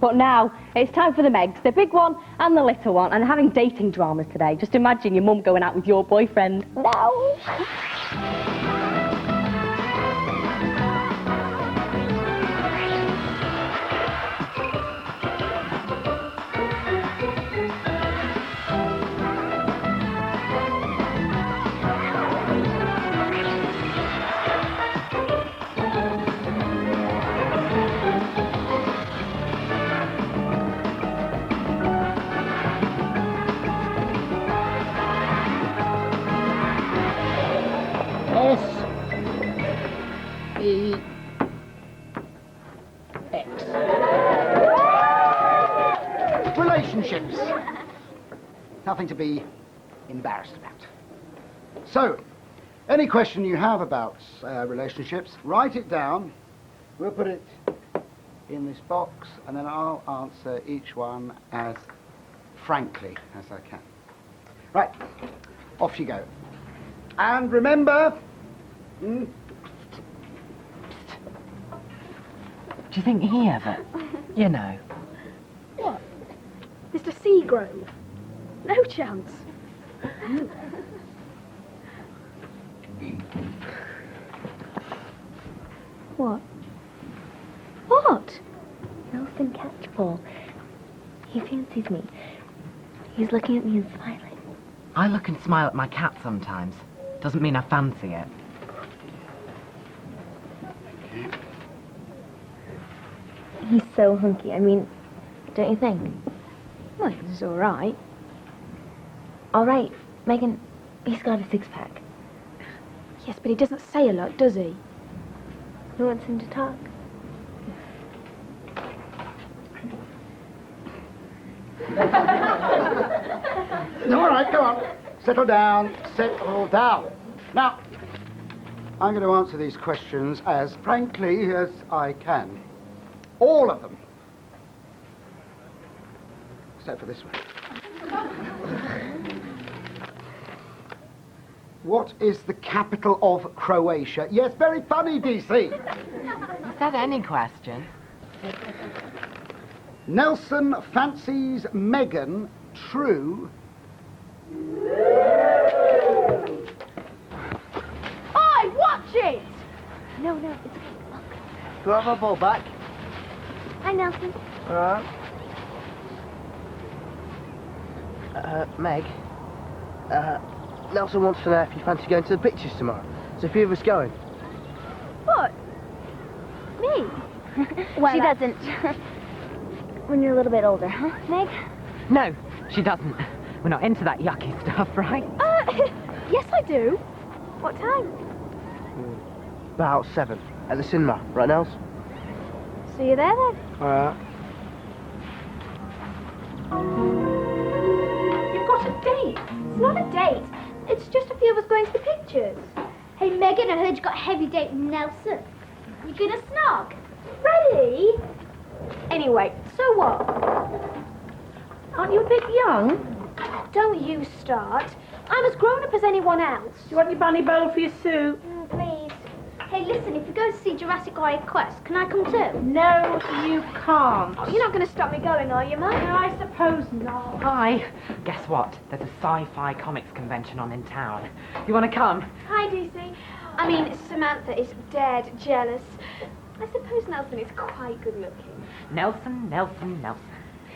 But now, it's time for the Megs, the big one and the little one, and having dating dramas today. Just imagine your mum going out with your boyfriend. No! S-E-X. Relationships. Nothing to be embarrassed about. So, any question you have about relationships, write it down. We'll put it in this box, and then I'll answer each one as frankly as I can. Right, off you go. And remember... Do you think he ever, you know? What? Mr. Seagrove? No chance. What? What? Nelson Catchpole. He fancies me. He's looking at me and smiling. I look and smile at my cat sometimes. Doesn't mean I fancy it. He's so hunky. I mean, don't you think? Well, he's all right. All right, Megan, he's got a six-pack. Yes, but he doesn't say a lot, does he? Who wants him to talk? All right, go on. Settle down, settle down. Now, I'm going to answer these questions as frankly as I can. All of them. Except for this one. What is the capital of Croatia? Yes, very funny, DC. Is that any question? Nelson fancies Megan, true. Oi, watch it! No, it's okay. Look. Do I have my ball back? Hi, Nelson. All right. Meg, Nelson wants to know if you fancy going to the pictures tomorrow. So a few of us going. What? Me? Well, she doesn't. When you're a little bit older, huh, Meg? No, she doesn't. We're not into that yucky stuff, right? Yes, I do. What time? About 7 at the cinema. Right, Nels? See you there, then. All right. You've got a date. It's not a date. It's just a few of us going to the pictures. Hey, Megan, I heard you got a heavy date with Nelson. You gonna snog? Ready? Anyway, so what? Aren't you a bit young? Don't you start. I'm as grown up as anyone else. Do you want your bunny bowl for your soup? Please. Hey, listen, if you go to see Jurassic World Quest, can I come too? No, you can't. Oh, you're not going to stop me going, are you, Mum? No, I suppose not. Hi. Guess what? There's a sci-fi comics convention on in town. You want to come? Hi, DC. I mean, Samantha is dead jealous. I suppose Nelson is quite good looking. Nelson.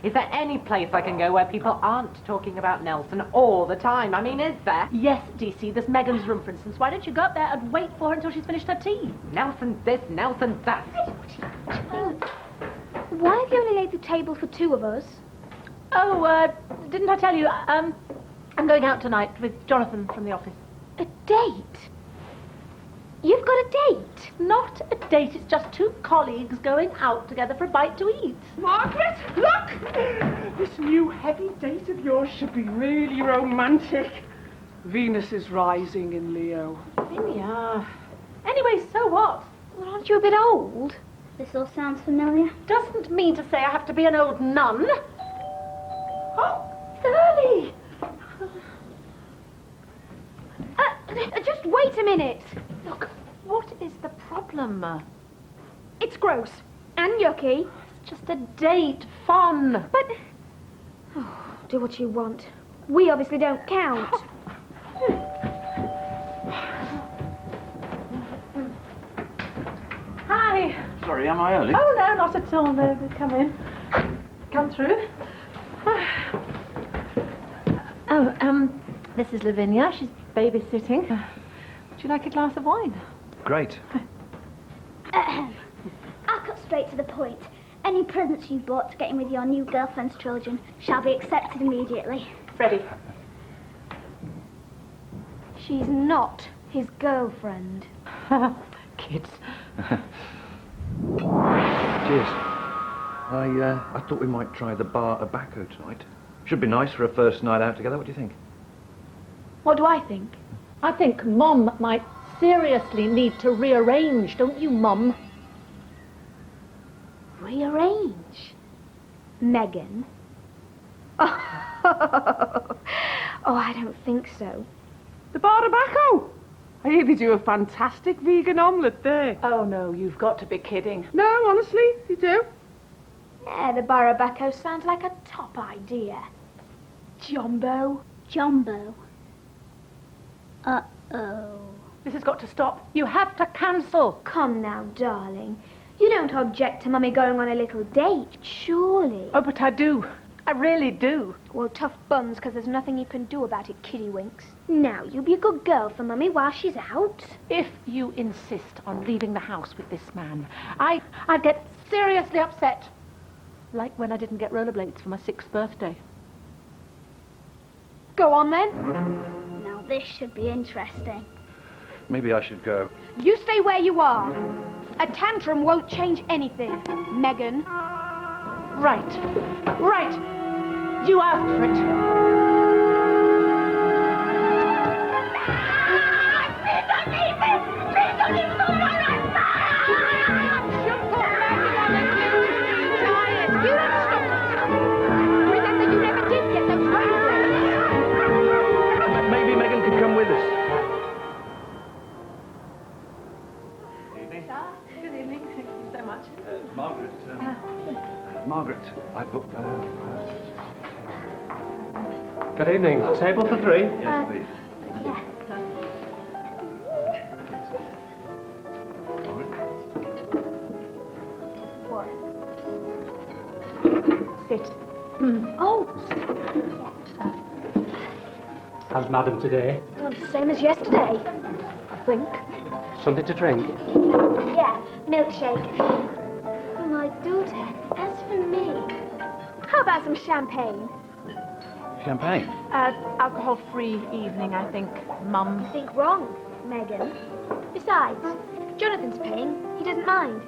Is there any place I can go where people aren't talking about Nelson all the time? I mean, is there? Yes, DC, there's Megan's room, for instance. Why don't you go up there and wait for her until she's finished her tea? Nelson this, Nelson that. Why have you only laid the table for two of us? Oh, didn't I tell you? I'm going out tonight with Jonathan from the office. A date? You've got a date? Not a date, it's just two colleagues going out together for a bite to eat. Margaret, look! This new heavy date of yours should be really romantic. Venus is rising in Leo. Maybe, Anyway, so what? Well, aren't you a bit old? This all sounds familiar. Doesn't mean to say I have to be an old nun. Oh, early! Just wait a minute. Look, what is the problem? It's gross and yucky. Just a date, fun. But... Oh, do what you want. We obviously don't count. Hi. Sorry, am I early? Oh, no, not at all. No, come in. Come through. This is Lavinia. She's babysitting. Would you like a glass of wine? Great. I'll cut straight to the point. Any presents you bought to get in with your new girlfriend's children shall be accepted immediately. Freddie. She's not his girlfriend. Kids. Cheers. I thought we might try the bar tobacco tonight. Should be nice for a first night out together. What do you think? What do I think? I think Mum might seriously need to rearrange, don't you, Mum? Rearrange? Megan? Oh, I don't think so. The bar tobacco. I hear they do a fantastic vegan omelette there. Oh, no, you've got to be kidding. No, honestly, they do. Yeah, the Barabacco sounds like a top idea. Jumbo. Jumbo. Uh-oh. This has got to stop. You have to cancel. Come now, darling. You don't object to Mummy going on a little date, surely? Oh, but I do. I really do. Well, tough buns, because there's nothing you can do about it, Kiddywinks. Now, you be a good girl for Mummy while she's out. If you insist on leaving the house with this man, I'd get seriously upset. Like when I didn't get rollerblades for my 6th birthday. Go on, then. Now this should be interesting. Maybe I should go. You stay where you are. A tantrum won't change anything, Megan. Right. Right. You asked for it. Remember, you never did get those rollerblades. Maybe Megan could come with us. Good evening. Thank you so much. Margaret. Margaret, I booked. Good evening. Table for 3? Yes, please. Sit. Oh, How's Madam today? well, the same as yesterday. I think. Something to drink? Yeah, milkshake. Oh, my daughter, as for me, how about some champagne? Champagne. Alcohol-free evening, I think, Mum. You think wrong, Megan. Besides, Jonathan's paying. He doesn't mind.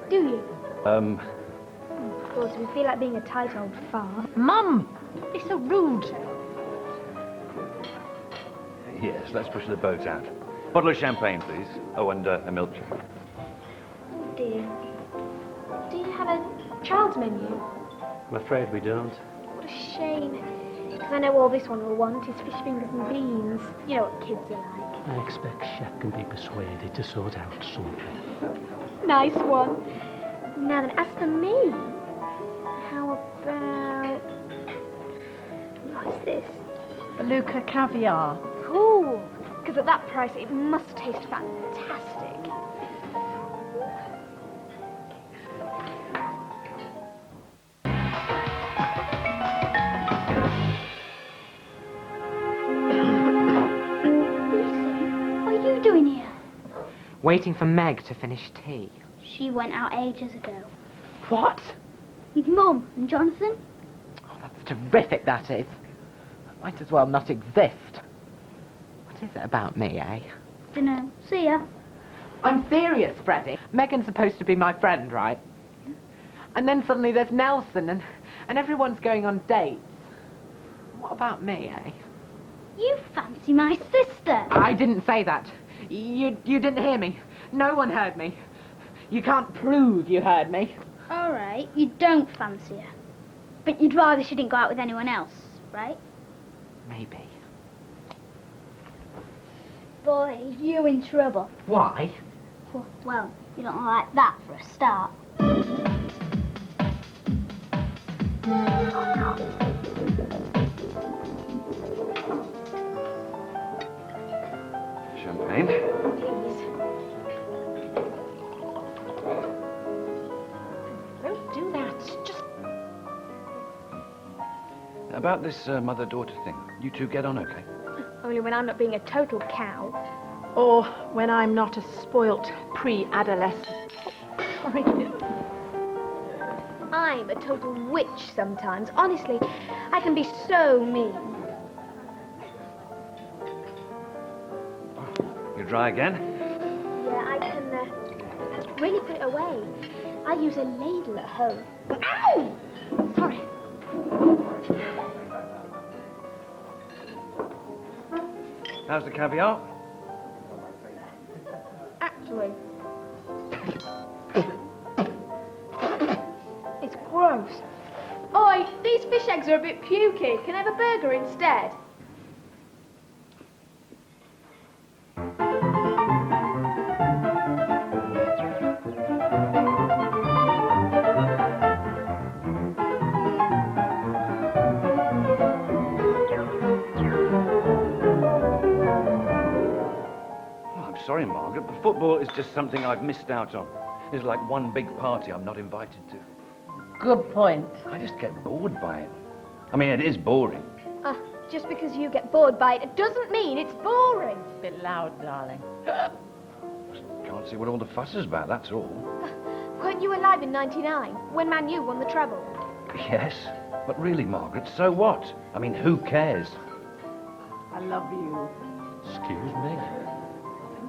Do you? Of course, we feel like being a tight old fart. Mum! It's so rude. Yes, let's push the boat out. Bottle of champagne, please. Oh, and a milkshake. Oh, dear. Do you have a child's menu? I'm afraid we don't. What a shame. Because I know all this one will want is fish fingers and beans. You know what kids are like. I expect Chef can be persuaded to sort out something. Nice one. Now then, as for me, how about... What's this? Beluga caviar. Cool. Because at that price, it must taste fantastic. What are you doing here? Waiting for Meg to finish tea. She went out ages ago. What? With Mum and Jonathan? Oh, that's terrific, that is. Might as well not exist. What is it about me, eh? Dunno. See ya. I'm serious, Freddie. Megan's supposed to be my friend, right? And then suddenly there's Nelson and everyone's going on dates. What about me, eh? You fancy my sister. I didn't say that. You didn't hear me. No one heard me. You can't prove you heard me. All right, you don't fancy her. But you'd rather she didn't go out with anyone else, right? Maybe. Boy, you in trouble. Why? Well, you don't like that for a start. about this mother-daughter thing. You two get on okay? Only when I'm not being a total cow. Or when I'm not a spoilt pre-adolescent. Sorry. I'm a total witch sometimes. Honestly, I can be so mean. You dry again? Yeah, I can really put it away. I use a ladle at home. Ow! Sorry. How's the caviar? Actually, it's gross. Oi, these fish eggs are a bit pukey. Can I have a burger instead? Sorry, Margaret, but football is just something I've missed out on. It's like one big party I'm not invited to. Good point. I just get bored by it. I mean, it is boring. Just because you get bored by it doesn't mean it's boring. Bit loud, darling. Can't see what all the fuss is about, that's all. Weren't you alive in '99 when Man U won the treble? Yes, but really, Margaret, so what? I mean, who cares? I love you. Excuse me.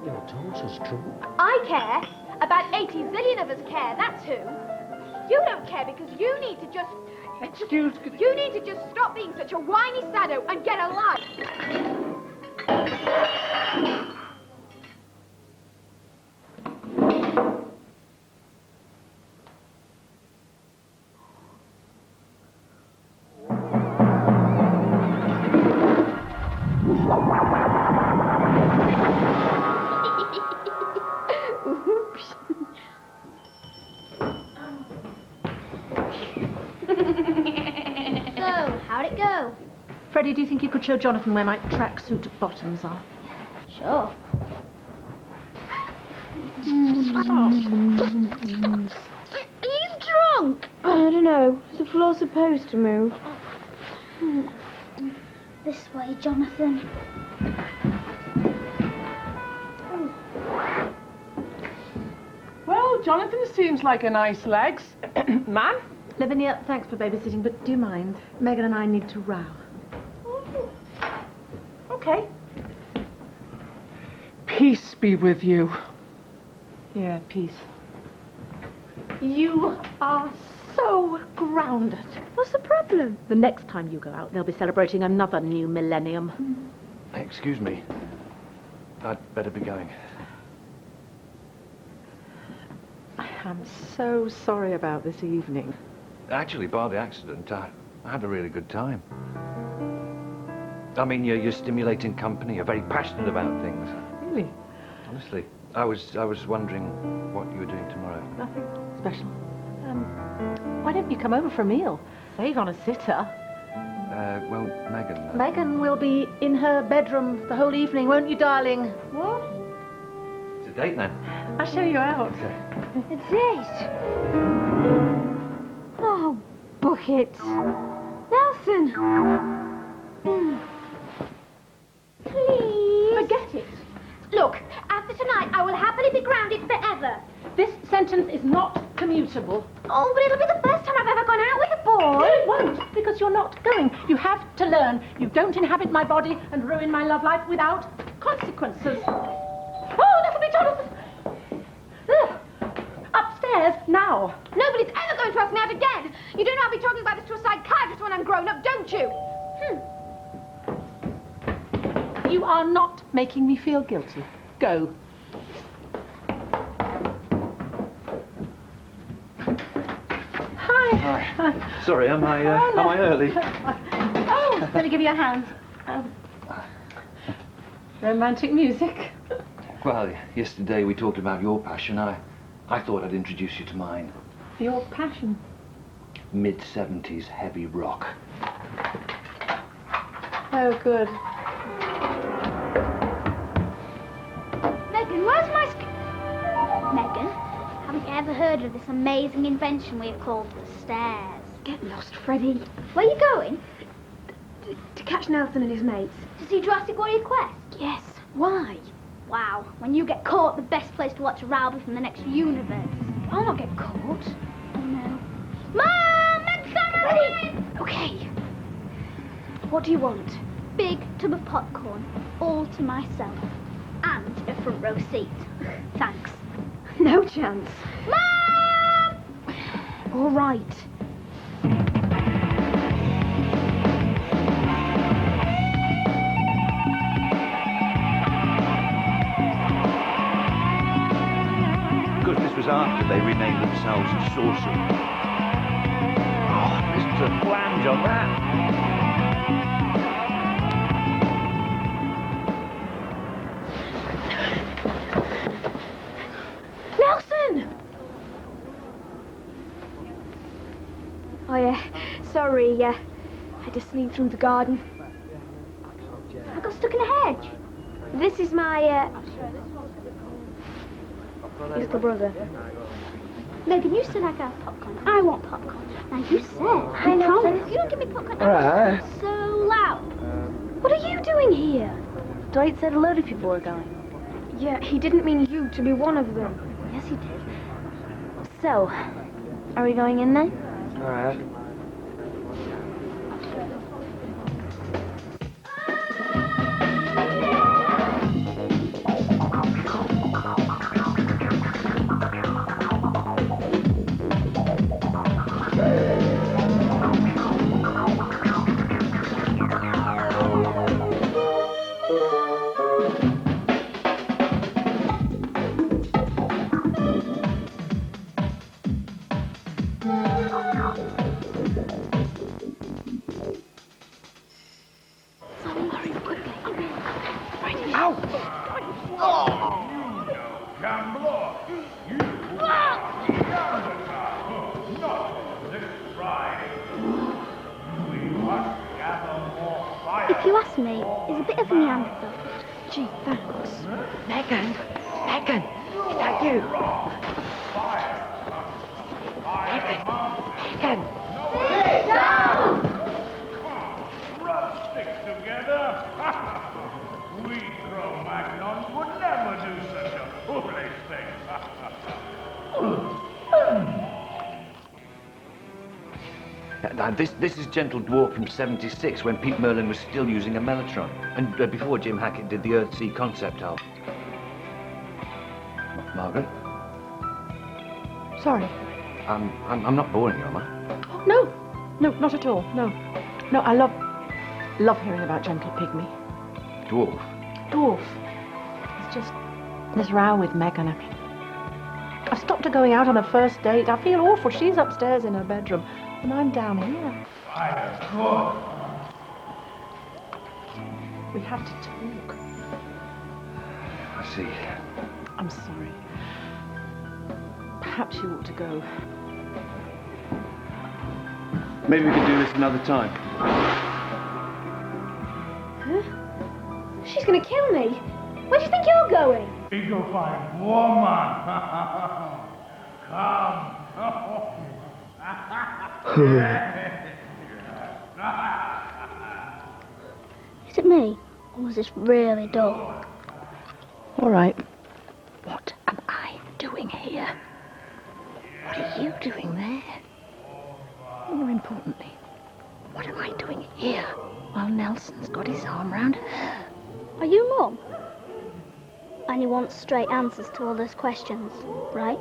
Your daughter's drunk. I care. About 80 zillion of us care, that's who. You don't care because you need to just... Excuse me. You need to just stop being such a whiny sado and get a life. So, how'd it go? Freddie, do you think you could show Jonathan where my tracksuit bottoms are? Sure. He's drunk! I don't know. Is the floor supposed to move? This way, Jonathan. Well, Jonathan seems like a nice legs. Man? Lavinia, thanks for babysitting, but do you mind? Megan and I need to row. Okay. Peace be with you. Yeah, peace. You are so grounded. What's the problem? The next time you go out, they'll be celebrating another new millennium. Excuse me. I'd better be going. I'm so sorry about this evening. Actually, bar the accident, I had a really good time. I mean, you're stimulating company. You're very passionate about things. Really? Honestly, I was wondering what you were doing tomorrow. Nothing special. Why don't you come over for a meal? Save on a sitter. Well, Megan... Megan will be in her bedroom the whole evening, won't you, darling? What? It's a date then. I'll show you out. A date? Oh, bucket. Nelson! Please? Forget it. Look, after tonight, I will happily be grounded forever. This sentence is not commutable. Oh, but it'll be the first time I've ever gone out with a boy. No, it won't, because you're not going. You have to learn. You don't inhabit my body and ruin my love life without consequences. Oh, that'll be Jonathan. Ugh. Upstairs, now. Nobody's ever going to ask me out again. You don't know I'll be talking about this to a psychiatrist when I'm grown up, don't you? You are not making me feel guilty. Go. Hi. Sorry, am I early? Oh, let me give you a hand. Romantic music. Well, yesterday we talked about your passion. I thought I'd introduce you to mine. Your passion. Mid-70s heavy rock. Oh, good. Megan, where's my Megan, haven't you ever heard of this amazing invention we've called the stairs? Get lost, Freddie. Where are you going? To catch Nelson and his mates. To see Jurassic Warrior Quest? Yes. Why? Wow, when you get caught, the best place to watch a Ralby from the next universe. I'll not get caught. Oh no. Mom! Meg's coming! Okay. What do you want? Big tub of popcorn, all to myself. And a front row seat. Thanks. No chance. Mom! All right. Because this was after they renamed themselves Sorcerer. Oh, Mr. Flange on that. Nelson! Oh yeah, sorry, I had to sneak through the garden. I got stuck in a hedge. This is my, little brother. Megan, you said I could have popcorn. I want popcorn. Now you said. I promise. If you don't give me popcorn, Alright. I'm so loud. What are you doing here? Dwight said a load of people were going. Yeah, he didn't mean you to be one of them. Yes, he did. So, are we going in then? Alright. If you ask me, he's a bit of a Neanderthal. Gee, thanks. Megan! Megan! Is that you? Megan! Stick together? We Cro-Magnons would never do such a foolish thing. This is Gentle Dwarf from '76 when Pete Merlin was still using a mellotron and before Jim Hackett did the Earthsea concept album. Margaret? Sorry. I'm not boring you, am I? Oh, no, not at all. No, I love hearing about Gentle Pygmy. Dwarf? It's just this row with Megan. I've stopped her going out on a first date. I feel awful. She's upstairs in her bedroom, and I'm down here. We have to talk. I see. I'm sorry. Perhaps you ought to go. Maybe we could do this another time. Huh? She's gonna kill me. Where do you think you're going? Eagle fine woman. Come. Is it me? Or was this really dull? All right. What am I doing here? What are you doing there? More importantly, what am I doing here while Nelson's got his arm round her? Are you Mum? And you want straight answers to all those questions, right?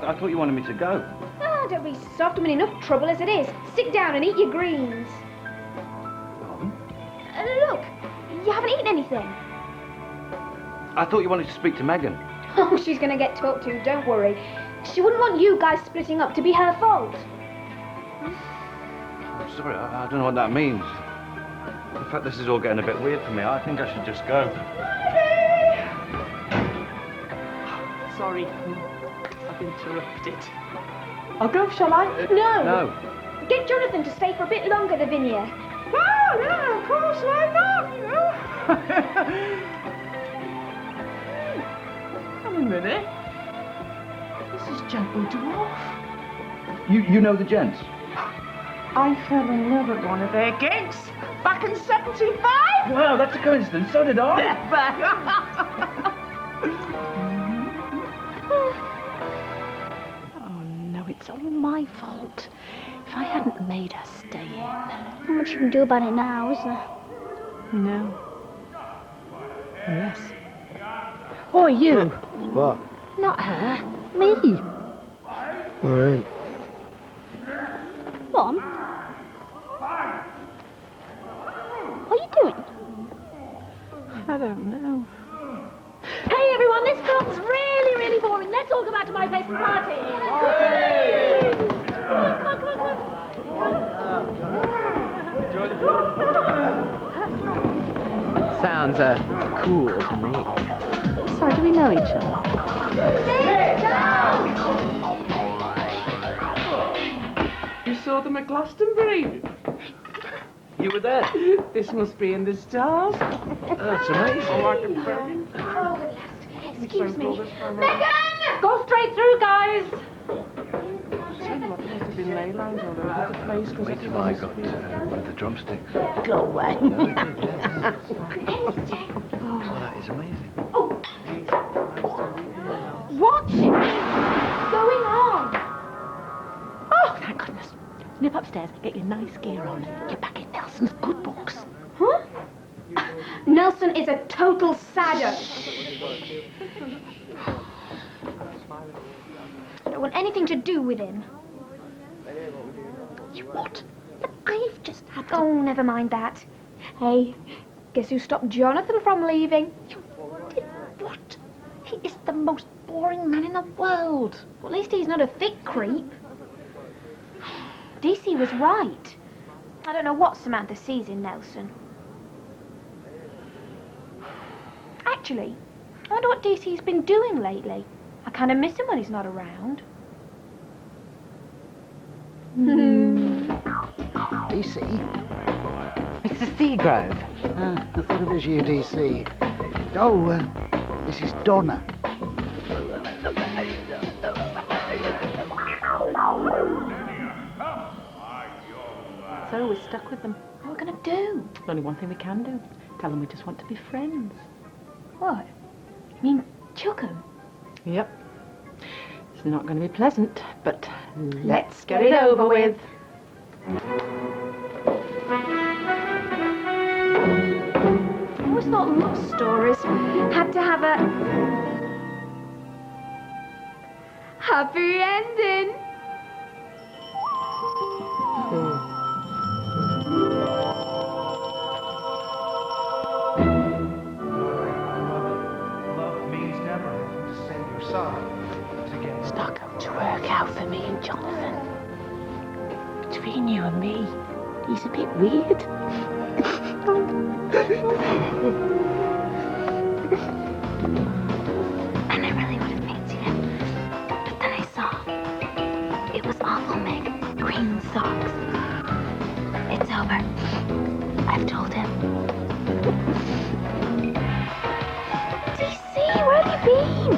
I thought you wanted me to go. Ah, don't be soft. I'm in enough trouble as it is. Sit down and eat your greens. Look, you haven't eaten anything. I thought you wanted to speak to Megan. Oh, she's gonna get talked to, don't worry. She wouldn't want you guys splitting up to be her fault. I'm sorry, I don't know what that means. In fact, this is all getting a bit weird for me. I think I should just go. Sorry, I've interrupted. I'll go, shall I? No. No. Get Jonathan to stay for a bit longer, Lavinia. No, of course, why not, you know? Come a minute. This is Gentle Dwarf. You know the gents? I fell in love at one of their gigs back in '75. Wow, that's a coincidence. So did I. Oh, no, it's all my fault. If I hadn't made her stay in. Not much you can do about it now, is there? No. Yes. Oh, you. What? Not her. Me. All right. Mom? What are you doing? I don't know. Hey, everyone, this film's really, really boring. Let's all go back to my place and party. Come on, come on, come on, Sounds cool to me. Sorry, do we know each other? You saw them at Glastonbury. You were there? This must be in the stars. That's amazing. Oh, I can tell you. Excuse me. Megan! Go straight through, guys. Must have been ley lines all over the place. Wait till I got one of the drumsticks. Go away. Oh, that is amazing. What is going on? Oh, thank goodness. Nip upstairs, get your nice gear on. Get back in Nelson's good books. Huh? Nelson is a total sadist. I don't want anything to do with him. You what? But I've just had to... Oh, never mind that. Hey, guess who stopped Jonathan from leaving? You did what? He is the most boring man in the world. Well, at least he's not a thick creep. DC was right. I don't know what Samantha sees in Nelson. Actually, I wonder what DC's been doing lately. I kind of miss him when he's not around. DC? Mr. Seagrove. I thought it was you, DC. Oh, this is Donna. So we're stuck with them. What are we going to do? There's only one thing we can do. Tell them we just want to be friends. What? You mean chuck him? Yep. It's not going to be pleasant, but let's get it over with. I always thought love stories had to have a happy ending. Love means never to send your son together. It's not going to work out for me and Jonathan. Between you and me, he's a bit weird. And I really would have fancied him. But then I saw it was awful, Meg. Green socks. It's over. I've told him. DC, where have you been?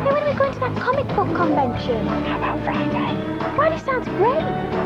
Hey, when are we going to that comic book convention? How about Friday? Friday sounds great.